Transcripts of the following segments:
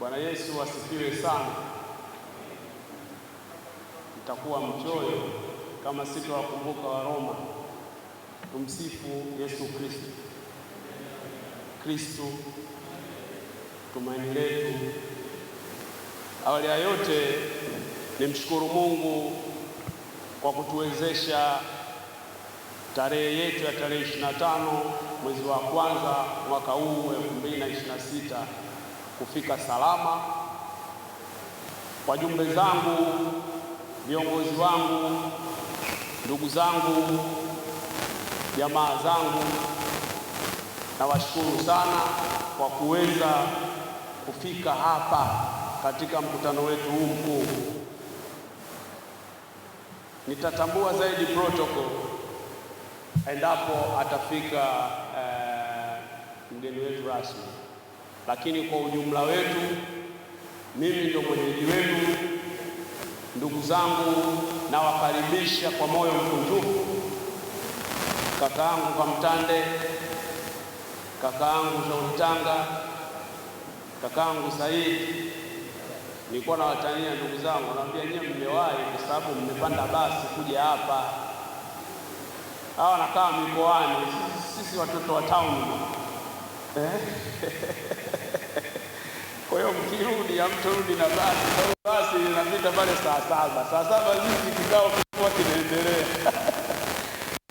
Bwana Yesu asifiwe sana. Nitakuwa mchoyo kama sitawakumbuka wa Roma. Tumsifu Yesu Kristo. Kristo tumaini letu. Awali ya yote nimshukuru Mungu kwa kutuwezesha tarehe yetu ya tarehe 25 mwezi wa kwanza mwaka huu 2026 kufika salama. Wajumbe zangu, viongozi wangu, ndugu zangu, jamaa zangu, nawashukuru sana kwa kuweza kufika hapa katika mkutano wetu huu mkuu. Nitatambua zaidi protocol endapo atafika mgeni wetu rasmi, lakini kwa ujumla wetu, mimi ndio mwenyeji wenu. Ndugu zangu, nawakaribisha kwa moyo mkunjufu. Kakaangu Kamtande, kakaangu Shautanga, kakaangu Saidi, nilikuwa na watania ndugu zangu, naambia nyinyi mmewahi kwa sababu mmepanda basi kuja hapa. Hawa nakaa mikoani, sisi watoto wa town. Kwa hiyo mkirudi hamtorudi na basi linapita pale saa 7. Saa 7 hizi kikao kilikuwa kinaendelea.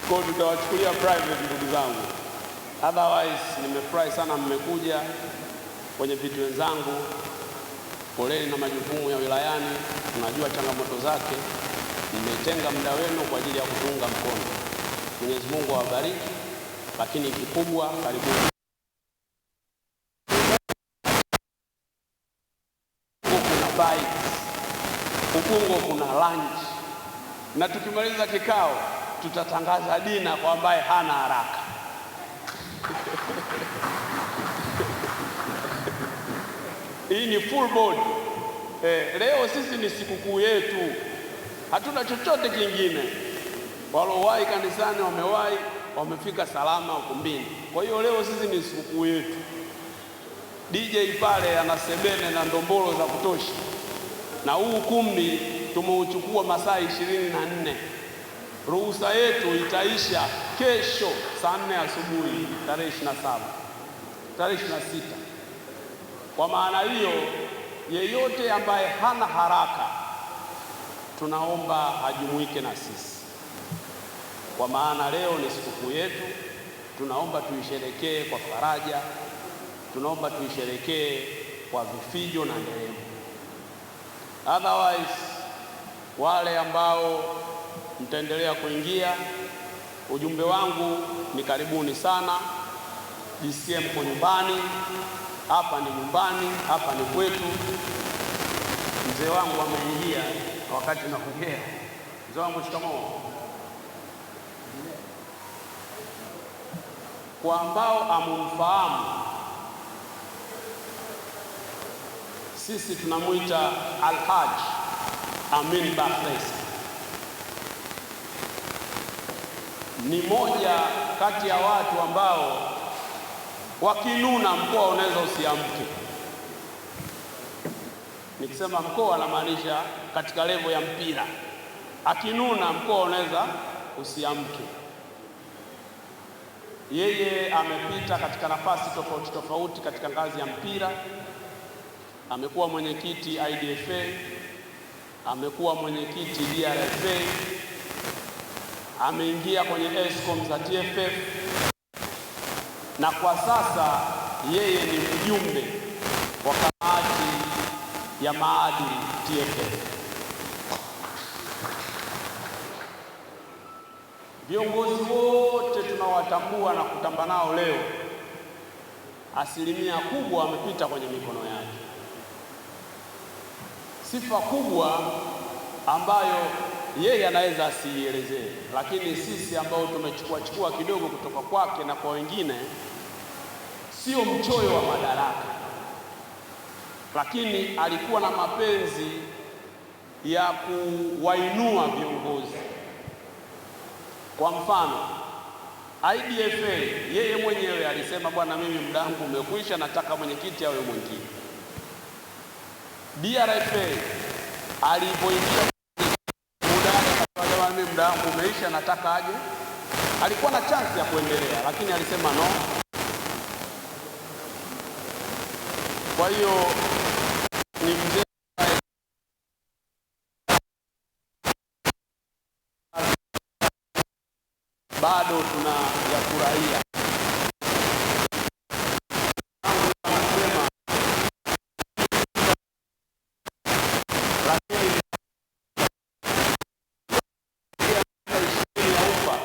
Kwa hiyo tutawachukulia private ndugu zangu. Otherwise nimefurahi sana mmekuja kwenye vitu wenzangu. Poleni na majukumu ya wilayani, tunajua changamoto zake. Mmetenga muda wenu kwa ajili ya kutunga mkono. Mwenyezi Mungu awabariki, lakini kikubwa karibuni. Kuna bike, Ubungo kuna lunch, na tukimaliza kikao tutatangaza dina kwa ambaye hana haraka. Hii ni full board. Leo sisi ni sikukuu yetu, hatuna chochote kingine. Walowahi kanisani wamewahi, wamefika salama ukumbini. Kwa hiyo leo sisi ni sikukuu yetu. DJ pale ana sebene na ndombolo za kutosha, na huu ukumbi tumeuchukua masaa 24. Ruhusa yetu itaisha kesho saa 4 asubuhi tarehe 27, tarehe 26. Kwa maana hiyo, yeyote ambaye hana haraka tunaomba ajumuike na sisi, kwa maana leo ni sikukuu yetu. Tunaomba tuisherekee kwa faraja, tunaomba tuisherekee kwa vifijo na nderemo. Otherwise, wale ambao mtaendelea kuingia, ujumbe wangu ni karibuni sana. Jisikie mko nyumbani. Hapa ni nyumbani, hapa ni kwetu. Mzee wangu ameingia wakati naongea. Mzee wangu, shikamoo. Kwa ambao amumfahamu, sisi tunamuita Alhaji Amin Bakhresa. Ni moja kati ya watu ambao wakinuna mkoa unaweza usiamke. Nikisema mkoa namaanisha katika level ya mpira. Akinuna mkoa unaweza usiamke. Yeye amepita katika nafasi tofauti tofauti katika ngazi ya mpira. Amekuwa mwenyekiti IDFA, amekuwa mwenyekiti DRFA, ameingia kwenye ESCOM za TFF, na kwa sasa yeye ni mjumbe wa kamati ya maadili TFF. Viongozi wote tunawatambua na kutamba nao leo, asilimia kubwa amepita kwenye mikono yake. Sifa kubwa ambayo yeye anaweza asielezee, lakini sisi ambao tumechukua kidogo kutoka kwake na kwa wengine, sio mchoyo wa madaraka, lakini alikuwa na mapenzi ya kuwainua viongozi. Kwa mfano, IDFA yeye mwenyewe alisema, bwana, mimi muda wangu umekwisha, nataka mwenyekiti awe mwingine. DRFA alipoingia muda wangu umeisha, nataka aje. Alikuwa na chance ya kuendelea, lakini alisema no. Kwa hiyo ni mzee bado tunayafurahia. Lakini ya ufa